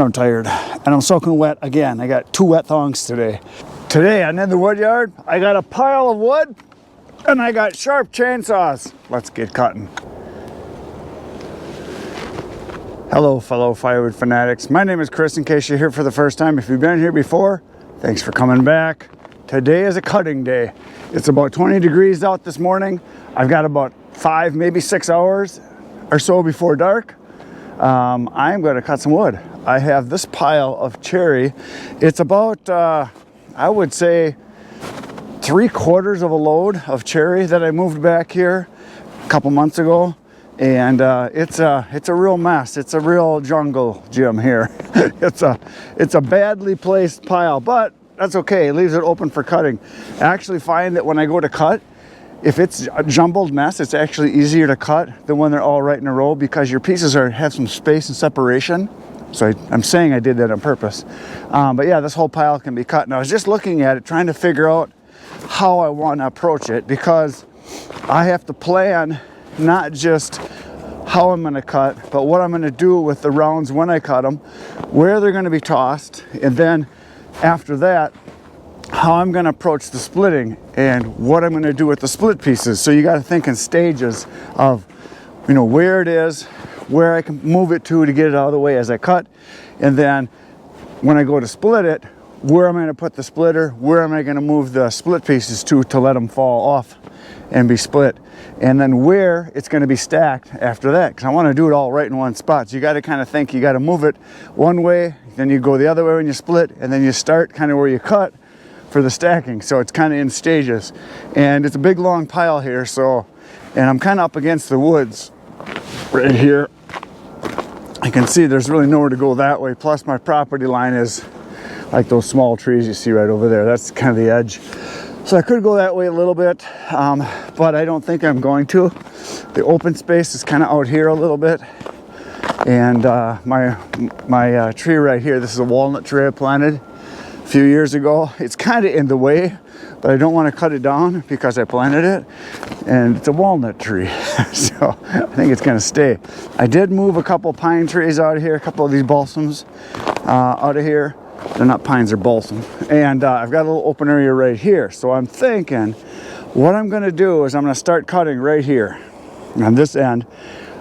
I'm tired and I'm soaking wet again. I got 2 wet thongs today. Today I'm in the wood yard. I got a pile of wood and I got sharp chainsaws. Let's get cutting. Hello fellow firewood fanatics. My name is Chris in case you're here for the first time. If you've been here before, thanks for coming back. Today is a cutting day. It's about 20 degrees out this morning. I've got about 5, maybe 6 hours or so before dark. I'm going to cut some wood. I have this pile of cherry. It's about, I would say, 3/4 of a load of cherry that I moved back here a couple months ago. And it's a real mess. It's a real jungle gym here. It's a badly placed pile, but that's okay. It leaves it open for cutting. I actually find that when I go to cut, if it's a jumbled mess, it's actually easier to cut than when they're all right in a row because your pieces have some space and separation. So I'm saying I did that on purpose. But yeah, this whole pile can be cut. And I was just looking at it, trying to figure out how I want to approach it because I have to plan not just how I'm going to cut, but what I'm going to do with the rounds when I cut them, where they're going to be tossed, and then after that, how I'm going to approach the splitting and what I'm going to do with the split pieces. So you got to think in stages of, you know, where it is, where I can move it to get it out of the way as I cut, and then when I go to split it, where am I going to put the splitter, where am I going to move the split pieces to let them fall off and be split, and then where it's going to be stacked after that, because I want to do it all right in one spot. So you got to kind of think, you got to move it one way, then you go the other way when you split, and then you start kind of where you cut for the stacking. So it's kind of in stages, and it's a big long pile here. So, and I'm kind of up against the woods right here. I can see there's really nowhere to go that way. Plus my property line is like those small trees you see right over there. That's kind of the edge. So I could go that way a little bit, but I don't think I'm going to. The open space is kind of out here a little bit. And my tree right here, this is a walnut tree I planted a few years ago. It's kind of in the way, but I don't want to cut it down because I planted it. And it's a walnut tree, so I think it's going to stay. I did move a couple pine trees out of here, a couple of these balsams out of here. They're not pines, they're balsam. And I've got a little open area right here. So I'm thinking what I'm going to do is I'm going to start cutting right here on this end.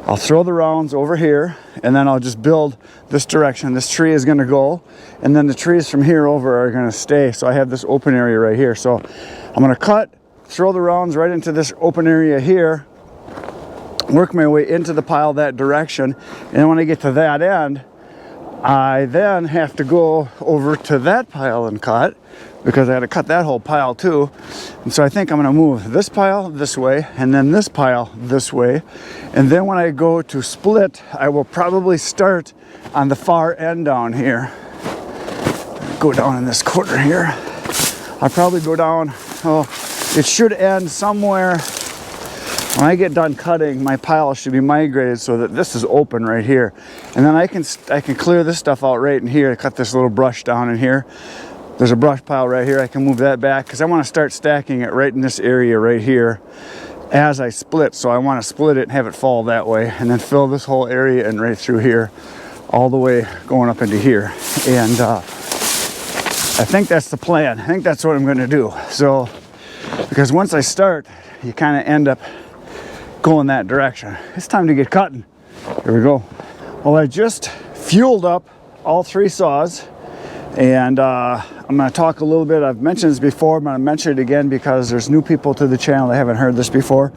I'll throw the rounds over here and then I'll just build this direction. This tree is going to go, and then the trees from here over are going to stay. So I have this open area right here. So I'm going to cut, throw the rounds right into this open area here, work my way into the pile that direction, and then when I get to that end, I then have to go over to that pile and cut because I got to cut that whole pile too. And so I think I'm going to move this pile this way and then this pile this way. And then when I go to split, I will probably start on the far end down here. Go down in this corner here. I'll probably go down, it should end somewhere. When I get done cutting, my pile should be migrated so that this is open right here. And then I can clear this stuff out right in here. Cut this little brush down in here. There's a brush pile right here. I can move that back because I want to start stacking it right in this area right here as I split. So I want to split it and have it fall that way and then fill this whole area in right through here all the way going up into here. And I think that's the plan. I think that's what I'm going to do. So because once I start, you kind of end up going that direction. It's time to get cutting. Here we go. Well, I just fueled up all 3 saws, and I'm going to talk a little bit. I've mentioned this before, but I'm going to mention it again because there's new people to the channel that haven't heard this before.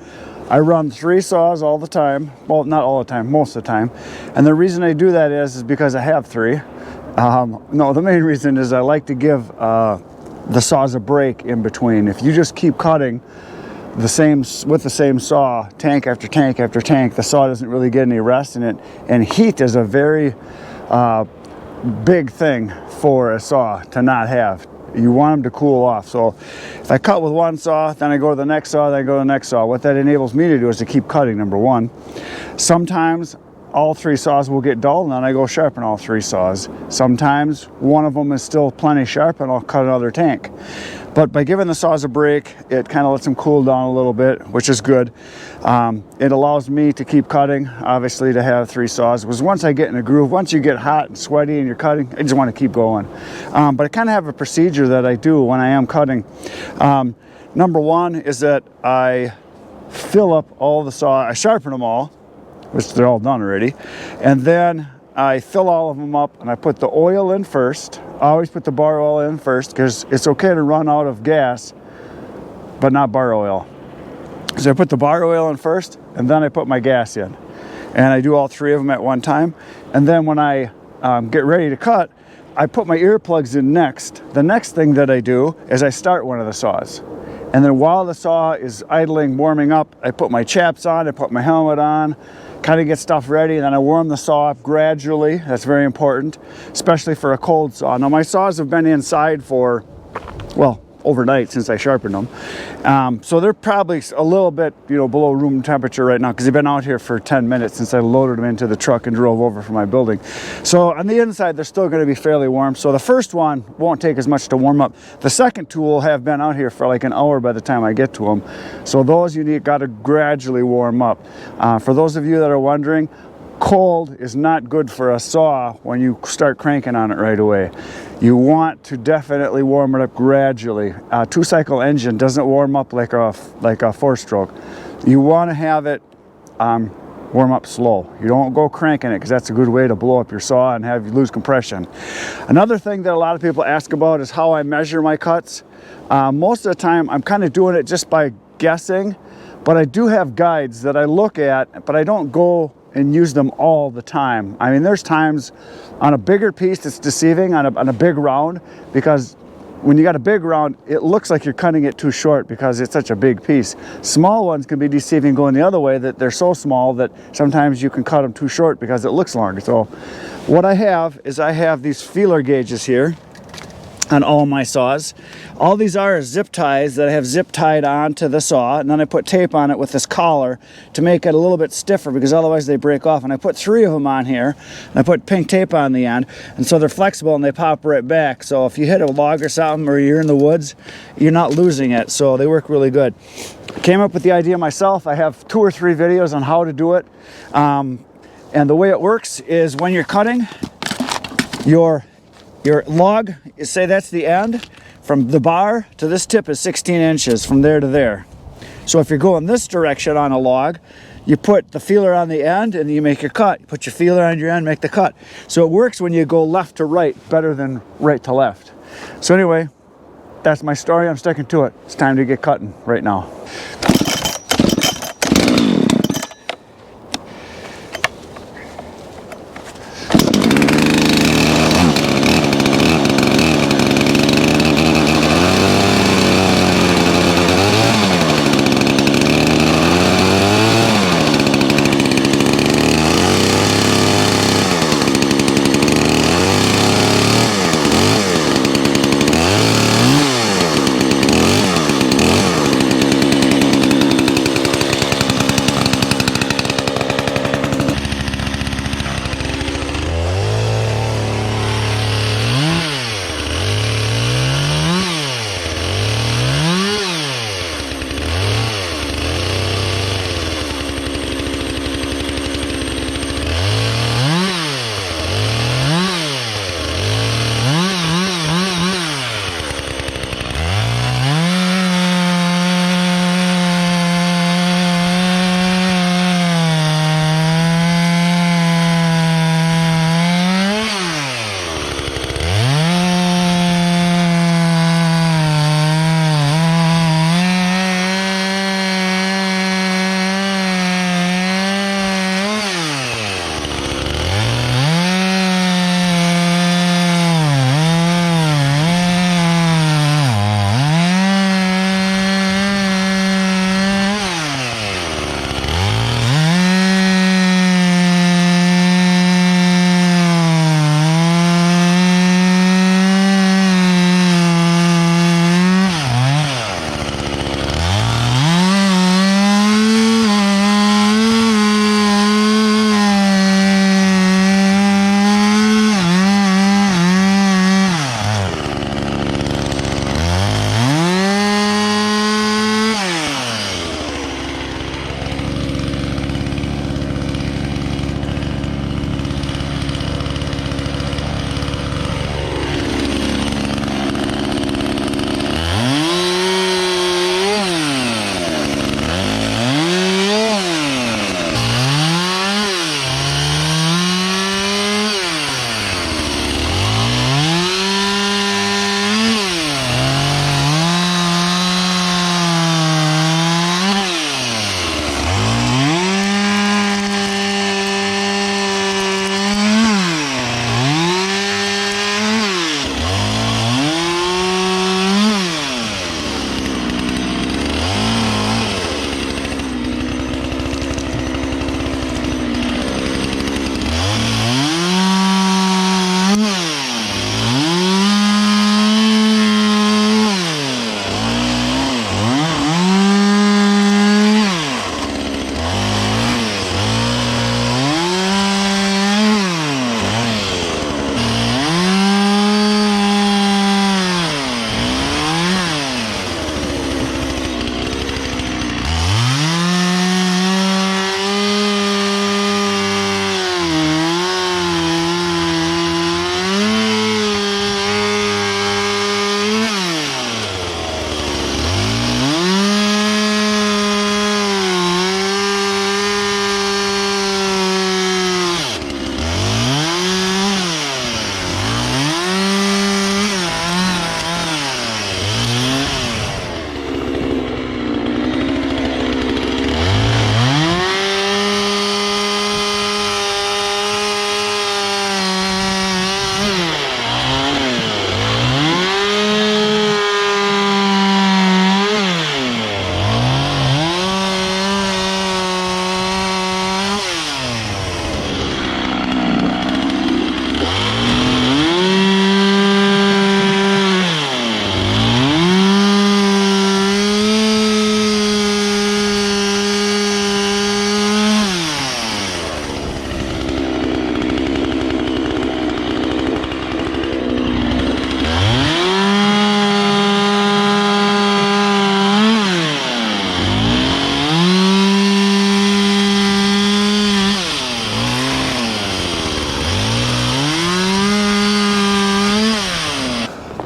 I run 3 saws all the time. Well, not all the time, most of the time. And the reason I do that is because I have 3. No, the main reason is I like to give the saws a break in between. If you just keep cutting with the same saw, tank after tank after tank, the saw doesn't really get any rest in it. And heat is a very big thing for a saw to not have. You want them to cool off. So if I cut with one saw, then I go to the next saw, then I go to the next saw. What that enables me to do is to keep cutting, number one. Sometimes all 3 saws will get dull, and then I go sharpen all 3 saws. Sometimes one of them is still plenty sharp and I'll cut another tank. But by giving the saws a break, it kind of lets them cool down a little bit, which is good. It allows me to keep cutting, obviously, to have 3 saws. Because once I get in a groove, once you get hot and sweaty and you're cutting, I just want to keep going. But I kind of have a procedure that I do when I am cutting. Number 1 is that I fill up all the saws, I sharpen them all, which they're all done already, and then I fill all of them up and I put the oil in first. I always put the bar oil in first because it's okay to run out of gas, but not bar oil. So I put the bar oil in first and then I put my gas in. And I do all 3 of them at one time. And then when I get ready to cut, I put my earplugs in next. The next thing that I do is I start one of the saws. And then while the saw is idling, warming up, I put my chaps on, I put my helmet on, kind of get stuff ready, and then I warm the saw up gradually. That's very important, especially for a cold saw. Now my saws have been inside for, well, overnight since I sharpened them. So they're probably a little bit, below room temperature right now because they've been out here for 10 minutes since I loaded them into the truck and drove over from my building. So on the inside, they're still going to be fairly warm. So the first one won't take as much to warm up. The second two will have been out here for like an hour by the time I get to them. So those got to gradually warm up. For those of you that are wondering, cold is not good for a saw when you start cranking on it right away. You want to definitely warm it up gradually. A 2-cycle engine doesn't warm up like a 4-stroke. You want to have it warm up slow. You don't go cranking it because that's a good way to blow up your saw and have you lose compression. Another thing that a lot of people ask about is how I measure my cuts. Most of the time I'm kind of doing it just by guessing, but I do have guides that I look at, but I don't go and use them all the time. I mean, there's times on a bigger piece it's deceiving on a big round, because when you got a big round, it looks like you're cutting it too short because it's such a big piece. Small ones can be deceiving going the other way, that they're so small that sometimes you can cut them too short because it looks longer. So what I have is I have these feeler gauges here on all my saws. All these are zip ties that I have zip tied onto the saw, and then I put tape on it with this collar to make it a little bit stiffer because otherwise they break off. And I put 3 of them on here, and I put pink tape on the end, and so they're flexible and they pop right back. So if you hit a log or something or you're in the woods, you're not losing it. So they work really good. I came up with the idea myself. I have 2 or 3 videos on how to do it. And the way it works is when you're cutting, your log, say that's the end, from the bar to this tip is 16 inches from there to there. So if you're going this direction on a log, you put the feeler on the end and you make your cut. You put your feeler on your end, make the cut. So it works when you go left to right better than right to left. So anyway, that's my story. I'm sticking to it. It's time to get cutting right now.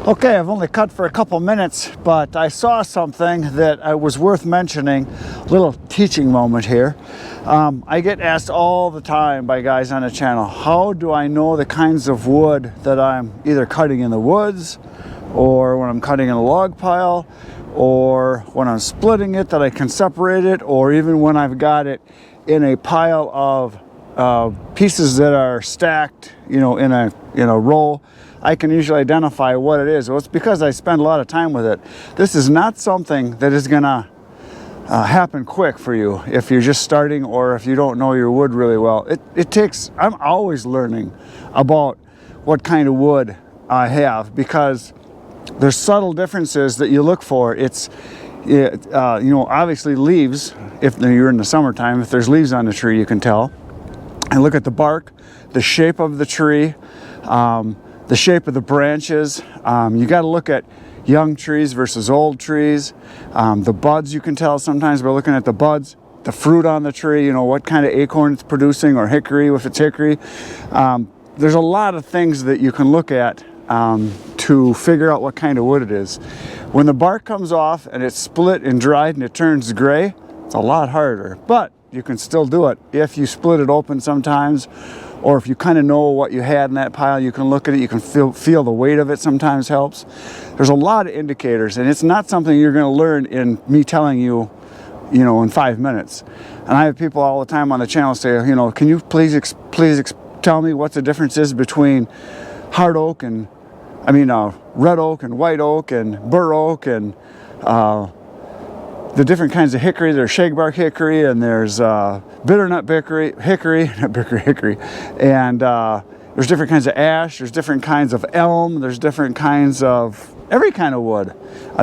Okay, I've only cut for a couple minutes, but I saw something that was worth mentioning. A little teaching moment here. I get asked all the time by guys on the channel, how do I know the kinds of wood that I'm either cutting in the woods, or when I'm cutting in a log pile, or when I'm splitting it that I can separate it, or even when I've got it in a pile of pieces that are stacked, you know, in a row. I can usually identify what it is. Well, it's because I spend a lot of time with it. This is not something that is gonna happen quick for you if you're just starting or if you don't know your wood really well. It takes, I'm always learning about what kind of wood I have, because there's subtle differences that you look for. You know, obviously leaves, if you're in the summertime, if there's leaves on the tree, you can tell. And look at the bark, the shape of the tree, the shape of the branches. You got to look at young trees versus old trees. The buds, you can tell sometimes by looking at the buds. The fruit on the tree, you know, what kind of acorn it's producing, or hickory, if it's hickory. There's a lot of things that you can look at to figure out what kind of wood it is. When the bark comes off and it's split and dried and it turns gray, it's a lot harder, but you can still do it if you split it open sometimes, or if you kind of know what you had in that pile. You can look at it, you can feel the weight of it, sometimes helps. There's a lot of indicators, and it's not something you're going to learn in me telling you, you know, in 5 minutes. And I have people all the time on the channel say, you know, can you please tell me what the difference is between hard oak and, red oak and white oak and bur oak and the different kinds of hickory. There's shagbark hickory, and there's bitternut hickory, and there's different kinds of ash, there's different kinds of elm, there's different kinds of every kind of wood,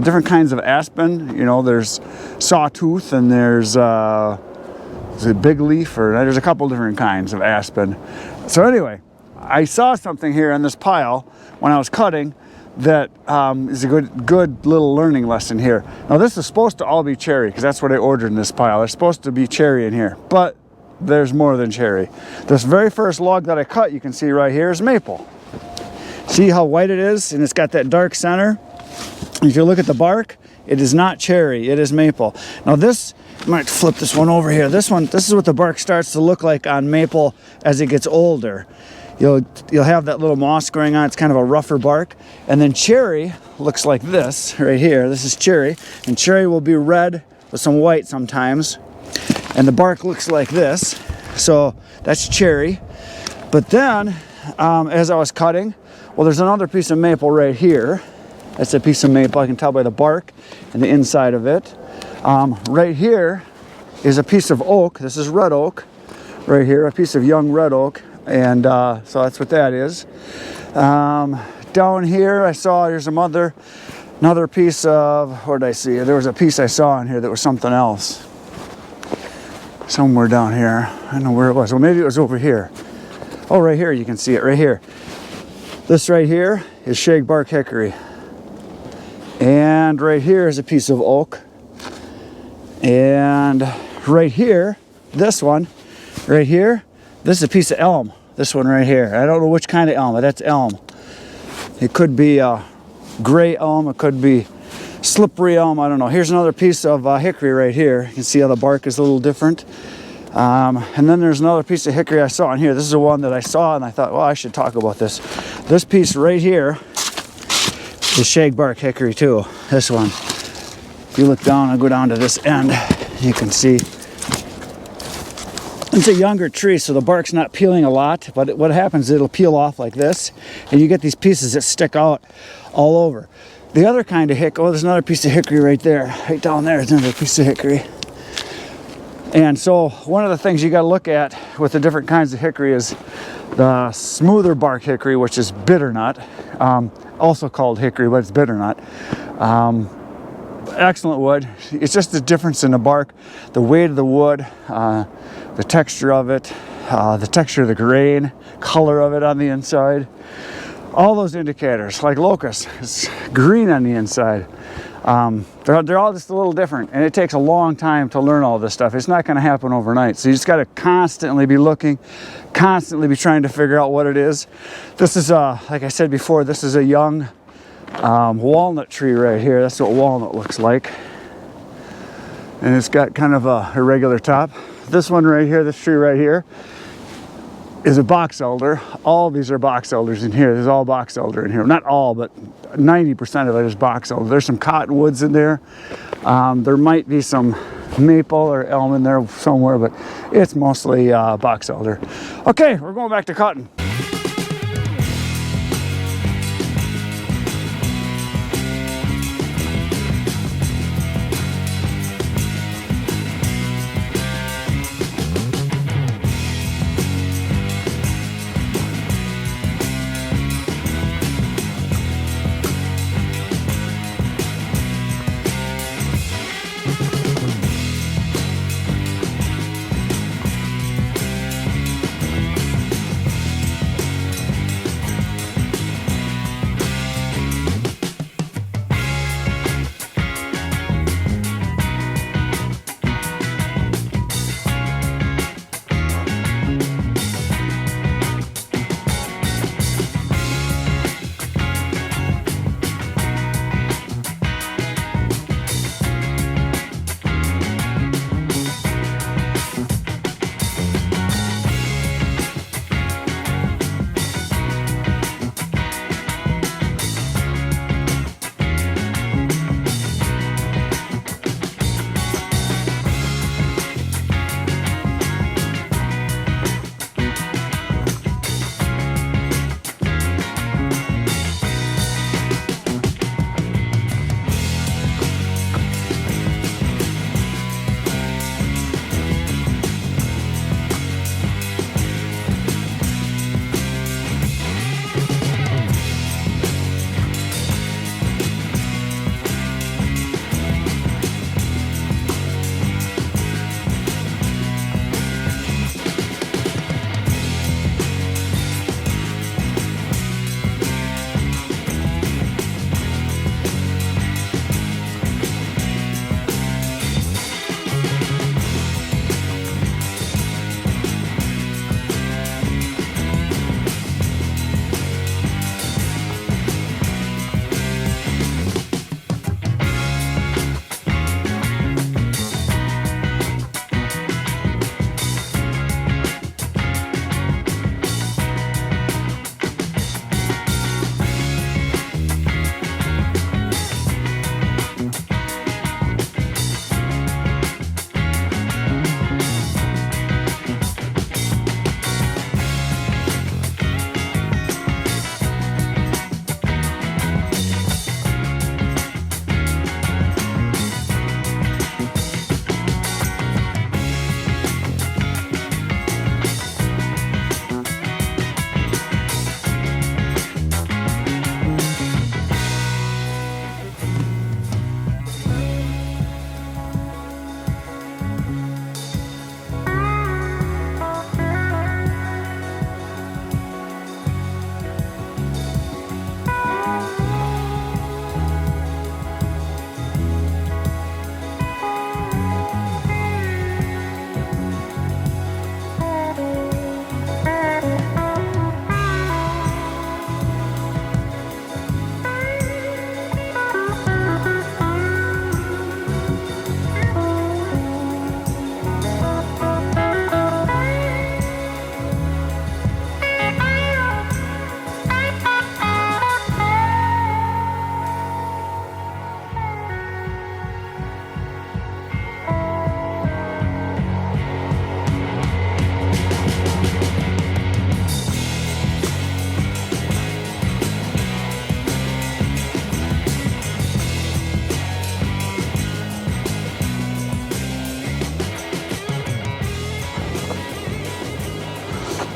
different kinds of aspen. You know, there's sawtooth, and there's is it big leaf, or there's a couple different kinds of aspen. So anyway, I saw something here in this pile when I was cutting that is a good little learning lesson here. Now this is supposed to all be cherry, because that's what I ordered in this pile. There's supposed to be cherry in here, but there's more than cherry. This very first log that I cut, you can see right here, is maple. See how white it is, and it's got that dark center? If you look at the bark, it is not cherry, it is maple. Now this, I might flip this one over here. This is what the bark starts to look like on maple as it gets older. You'll have that little moss growing on. It's kind of a rougher bark. And then cherry looks like this right here. This is cherry, and cherry will be red with some white sometimes. And the bark looks like this. So that's cherry. But then, as I was cutting, well, there's another piece of maple right here. That's a piece of maple. I can tell by the bark and the inside of it. Right here is a piece of oak. This is red oak. Right here, a piece of young red oak. And so that's what that is. Down here I saw here's another piece of, what did I see? There was a piece I saw in here that was something else. Somewhere down here. I don't know where it was. Well, maybe it was over here. Oh, right here, you can see it right here. This right here is shagbark hickory. And right here is a piece of oak. And right here, this one, right here, this is a piece of elm, this one right here. I don't know which kind of elm, but that's elm. It could be gray elm, it could be slippery elm, I don't know. Here's another piece of hickory right here. You can see how the bark is a little different. And then there's another piece of hickory I saw in here. This is the one that I saw, and I thought, well, I should talk about this. This piece right here is shagbark hickory too, this one. If you look down, I'll go down to this end, you can see. It's a younger tree, so the bark's not peeling a lot, but what happens is it'll peel off like this, and you get these pieces that stick out all over. The other kind of hickory, oh, there's another piece of hickory right there. Right down there is another piece of hickory. And so one of the things you got to look at with the different kinds of hickory is the smoother bark hickory, which is bitternut, also called hickory, but it's bitternut. Excellent wood. It's just the difference in the bark, the weight of the wood, the texture of it, the texture of the grain, color of it on the inside. All those indicators, like locust, it's green on the inside. They're all just a little different, and it takes a long time to learn all this stuff. It's not going to happen overnight, so you just got to constantly be looking, constantly be trying to figure out what it is. This is, like I said before, this is a young walnut tree right here. That's what walnut looks like. And it's got kind of a irregular top. This one right here, this tree right here, is a box elder. All of these are box elders in here. There's all box elder in here. Not all, but 90% of it is box elder. There's some cottonwoods in there. There might be some maple or elm in there somewhere, but it's mostly box elder. Okay, we're going back to cutting.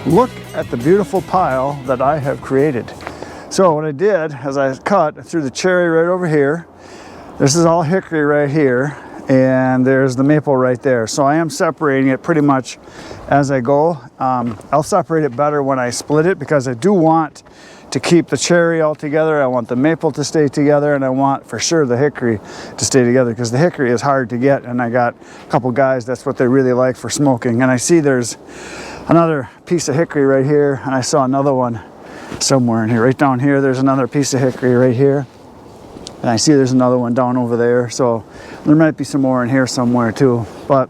Look at the beautiful pile that I have created. So what I did is I cut through the cherry right over here. This is all hickory right here, and there's the maple right there. So I am separating it pretty much as I go. I'll separate it better when I split it, because I do want to keep the cherry all together. I want the maple to stay together, and I want for sure the hickory to stay together, because the hickory is hard to get, and I got a couple guys, that's what they really like for smoking. And I see there's another piece of hickory right here, and I saw another one somewhere in here. Right down here, there's another piece of hickory right here. And I see there's another one down over there, so there might be some more in here somewhere too. But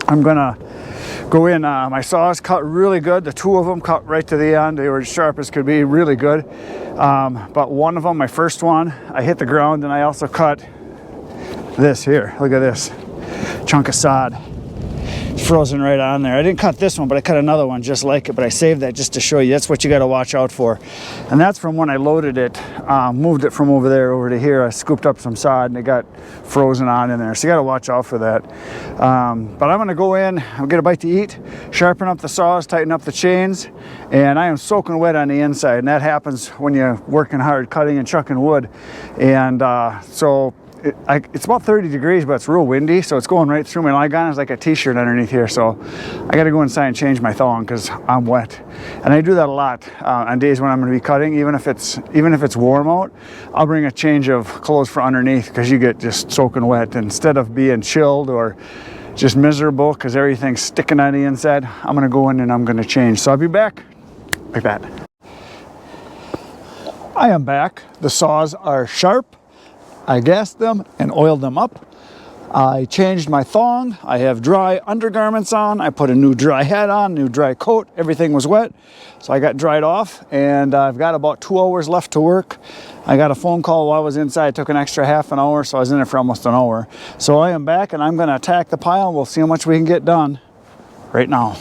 I'm gonna go in. My saws cut really good. The two of them cut right to the end. They were as sharp as could be, really good. But one of them, my first one, I hit the ground, and I also cut this here. Look at this chunk of sod. Frozen right on there. I didn't cut this one, but I cut another one just like it, but I saved that just to show you. That's what you got to watch out for. And that's from when I loaded it, moved it from over there over to here. I scooped up some sod and it got frozen on in there, so you got to watch out for that. But I'm going to go in, I'll get a bite to eat, sharpen up the saws, tighten up the chains, and I am soaking wet on the inside, and that happens when you're working hard cutting and chucking wood. And so it's about 30 degrees, but it's real windy, so it's going right through my leg on. It's like a t-shirt underneath here, so I got to go inside and change my thong because I'm wet. And I do that a lot on days when I'm going to be cutting. Even if it's warm out, I'll bring a change of clothes for underneath because you get just soaking wet. Instead of being chilled or just miserable because everything's sticking on the inside, I'm going to go in and I'm going to change. So I'll be back like that. I am back. The saws are sharp. I gassed them and oiled them up. I changed my thong. I have dry undergarments on. I put a new dry hat on, new dry coat. Everything was wet, so I got dried off, and I've got about 2 hours left to work. I got a phone call while I was inside. It took an extra half an hour, so I was in there for almost an hour. So I am back, and I'm going to attack the pile. We'll see how much we can get done right now.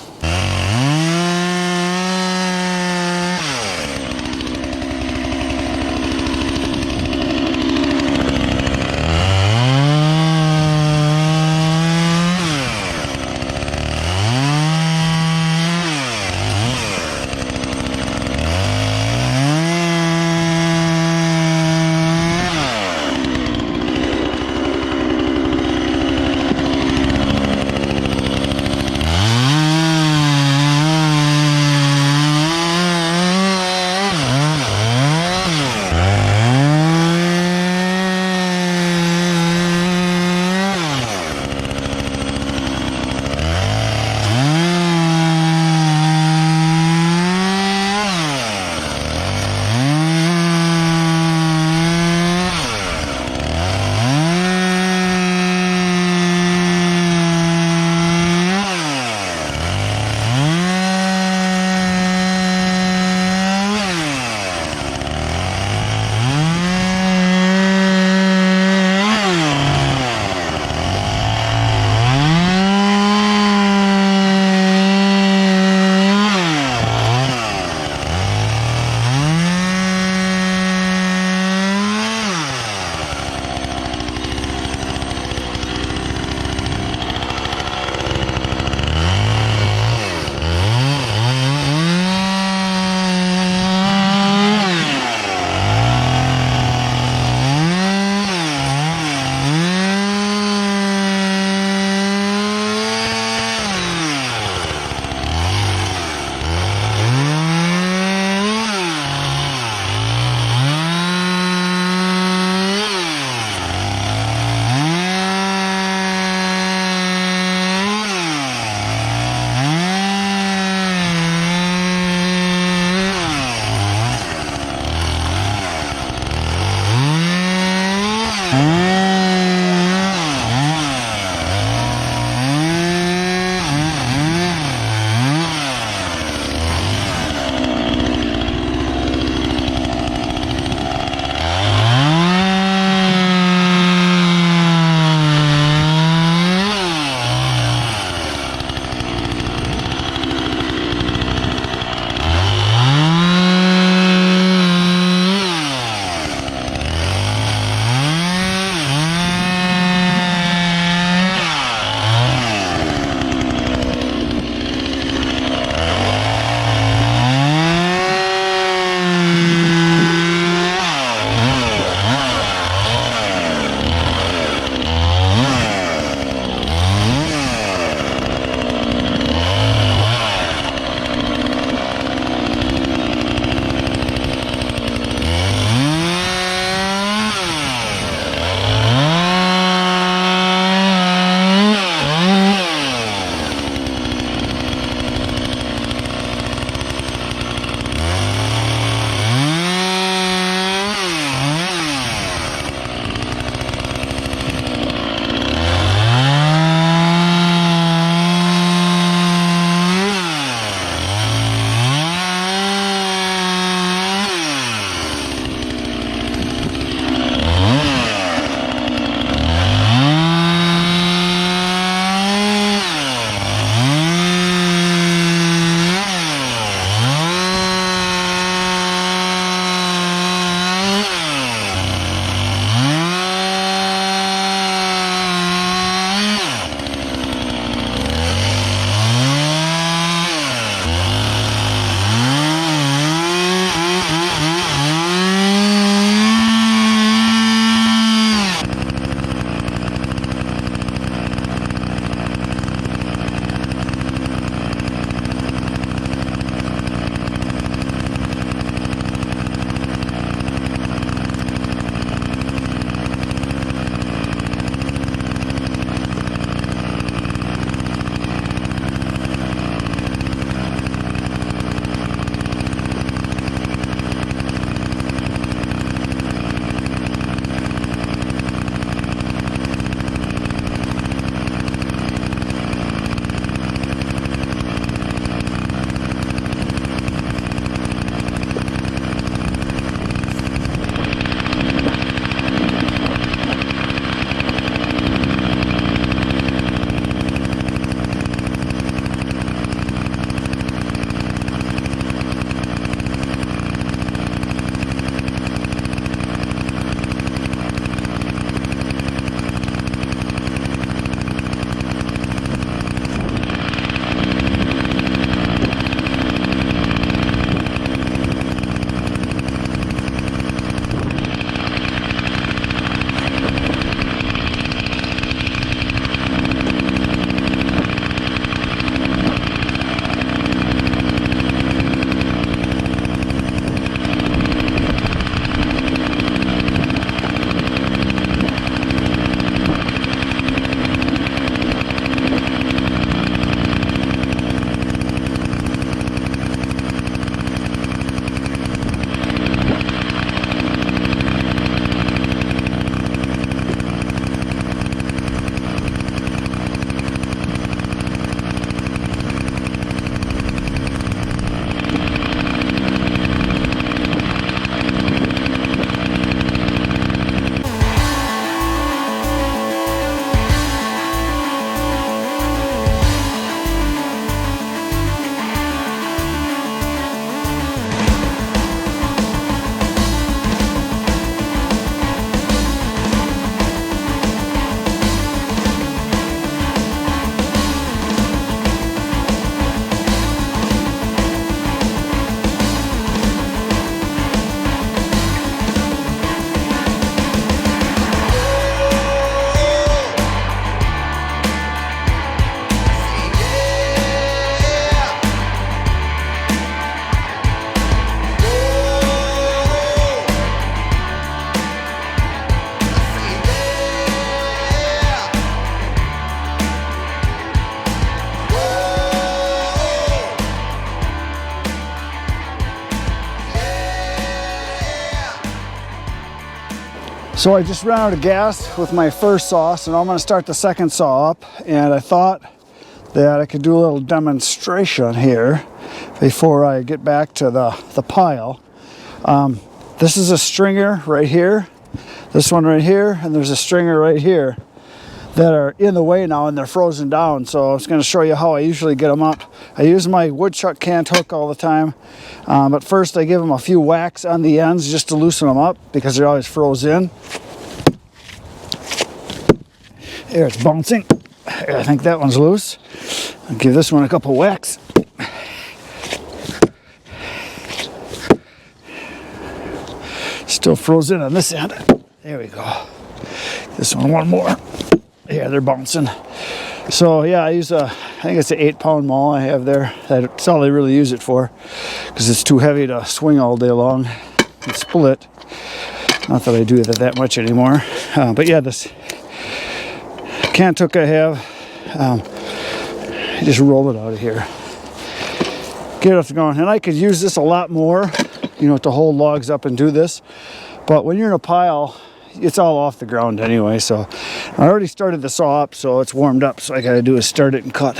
So I just ran out of gas with my first saw, so now I'm going to start the second saw up, and I thought that I could do a little demonstration here before I get back to the pile. This is a stringer right here, this one right here, and there's a stringer right here that are in the way now and they're frozen down. So I was going to show you how I usually get them up. I use my woodchuck cant hook all the time, but first I give them a few whacks on the ends just to loosen them up because they're always froze in. There, it's bouncing. I think that one's loose. I'll give this one a couple whacks. Still froze in on this end. There we go. This one more. Yeah, they're bouncing. So yeah, I use I think it's an 8-pound maul I have there. That's all I really use it for, because it's too heavy to swing all day long and split. Not that I do that much anymore. But yeah, this cant hook I have, I just roll it out of here. Get it off the ground. And I could use this a lot more, you know, to hold logs up and do this. But when you're in a pile, it's all off the ground anyway. So I already started the saw up, so it's warmed up. So all I gotta do is start it and cut.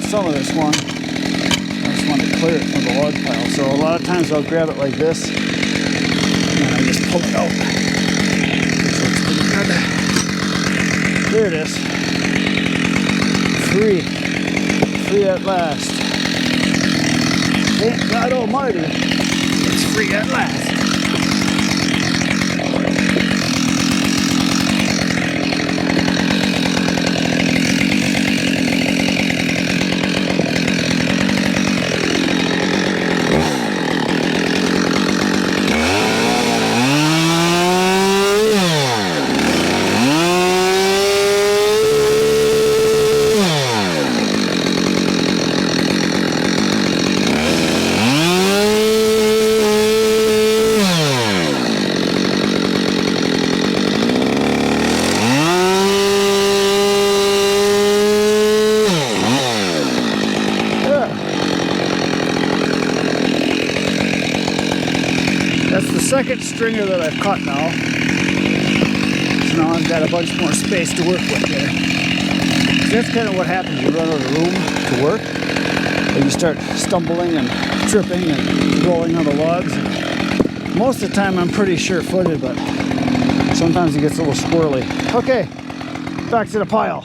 Some of this one. I just want to clear it from the log pile. So a lot of times I'll grab it like this and I just pull it out. So it's pretty good. There it is. Free. Free at last. Thank God Almighty, it's free at last. That's the second stringer that I've cut now. So now I've got a bunch more space to work with there. So that's kind of what happens. You run out of room to work, and you start stumbling and tripping and rolling on the logs. And most of the time I'm pretty sure-footed, but sometimes it gets a little squirrely. Okay, back to the pile.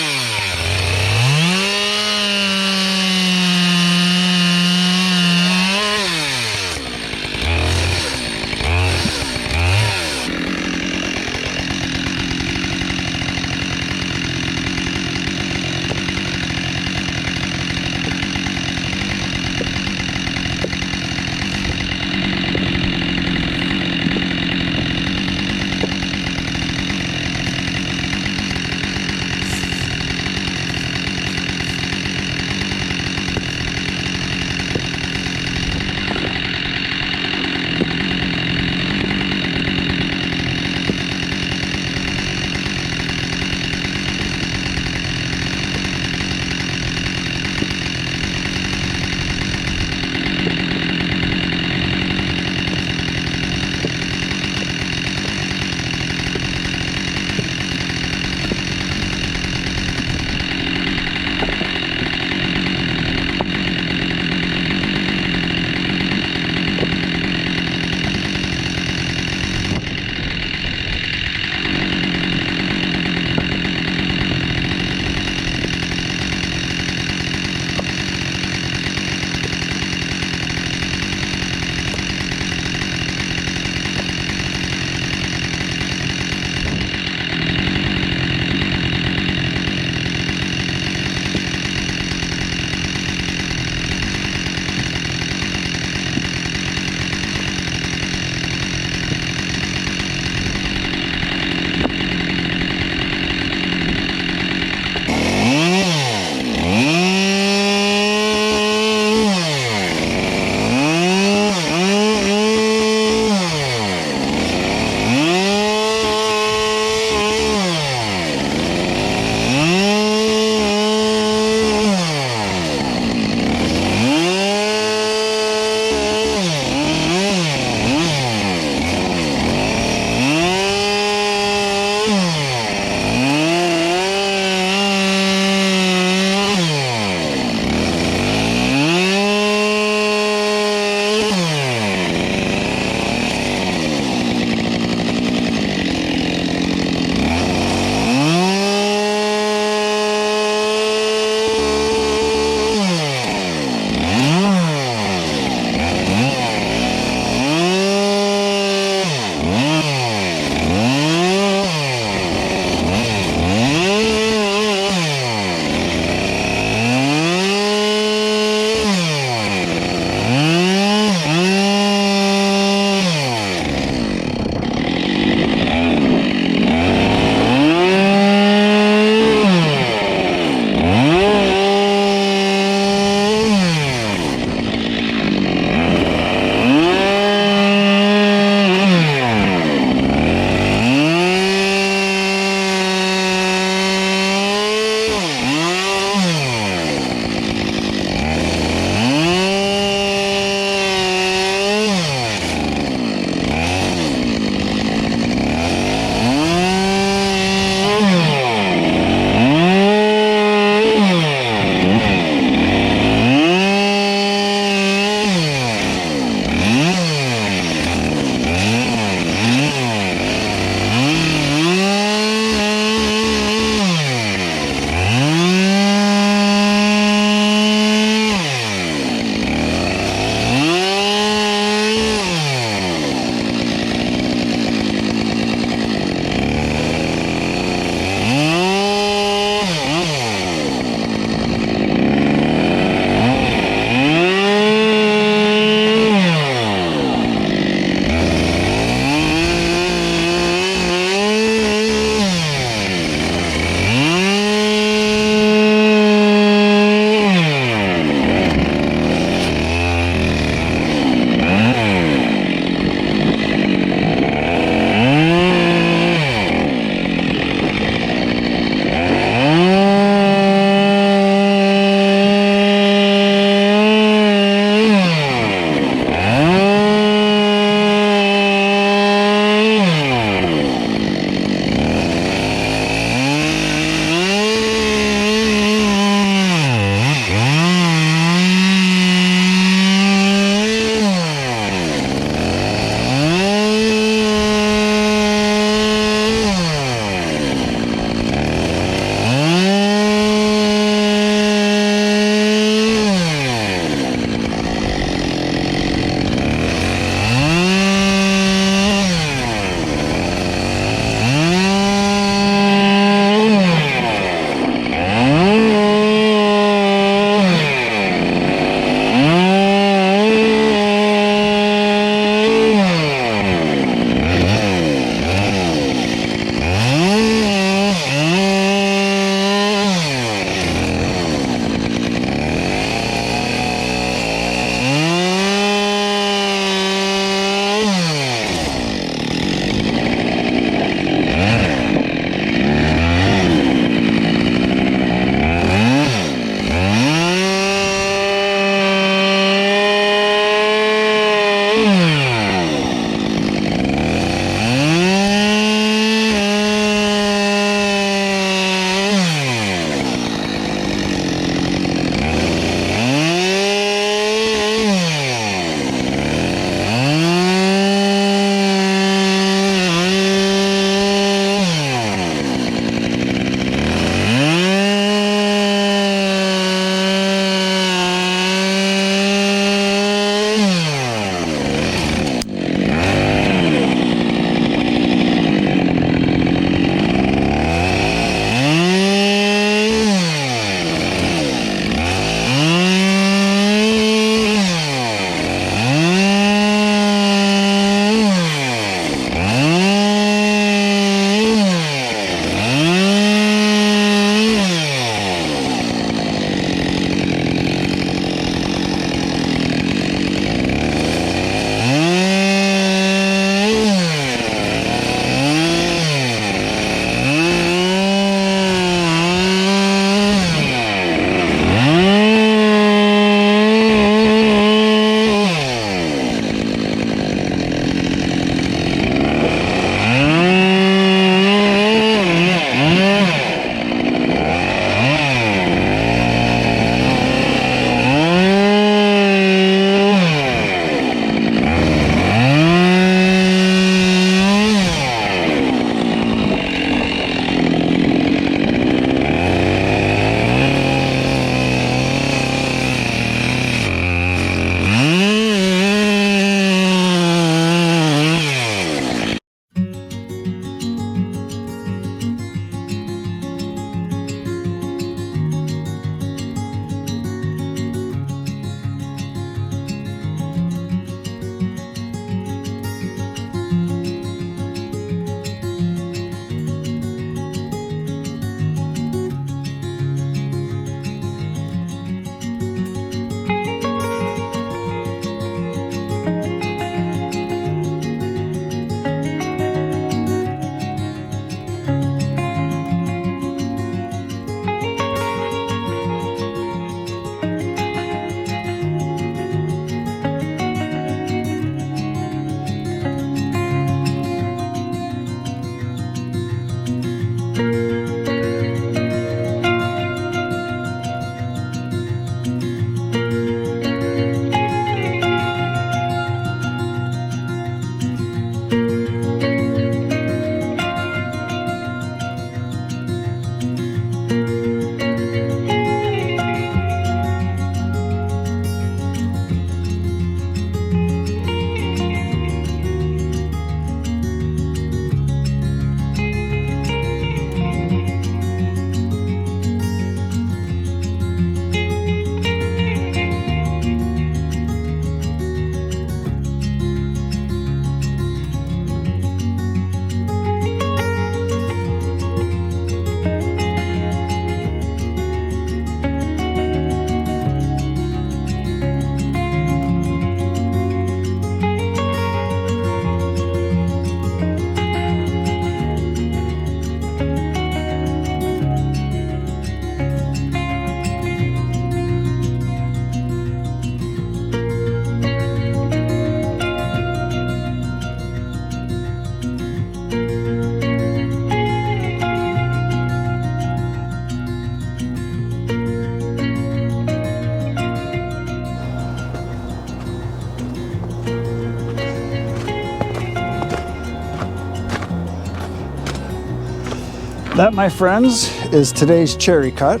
That, my friends, is today's cherry cut.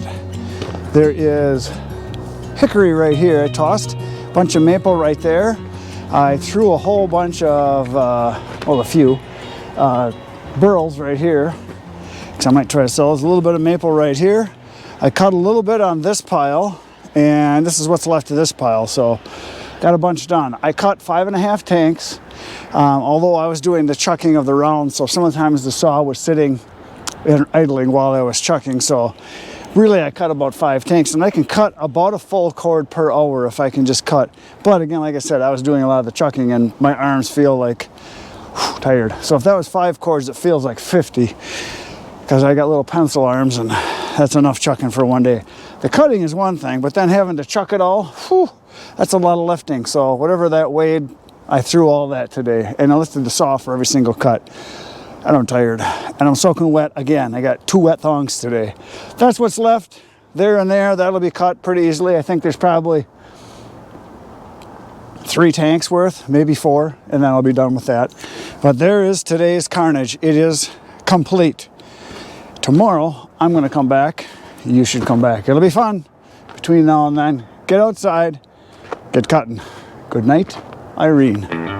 There is hickory right here. I tossed a bunch of maple right there. I threw a whole bunch of, well, a few burls right here, because I might try to sell. There's a little bit of maple right here. I cut a little bit on this pile, and this is what's left of this pile, so got a bunch done. I cut 5.5 tanks, although I was doing the chucking of the rounds, so sometimes the saw was sitting and idling while I was chucking, so really I cut about 5 tanks, and I can cut about a full cord per hour if I can just cut. But again, like I said, I was doing a lot of the chucking and my arms feel like tired. So if that was 5 cords, it feels like 50, because I got little pencil arms, and that's enough chucking for one day. The cutting is one thing, but then having to chuck it all, that's a lot of lifting. So whatever that weighed, I threw all that today, and I lifted the saw for every single cut. And I'm tired, and I'm soaking wet again. I got 2 wet thongs today. That's what's left there and there. That'll be cut pretty easily. I think there's probably 3 tanks worth, maybe 4, and then I'll be done with that. But there is today's carnage. It is complete. Tomorrow, I'm going to come back. You should come back. It'll be fun. Between now and then, get outside, get cutting. Good night, Irene.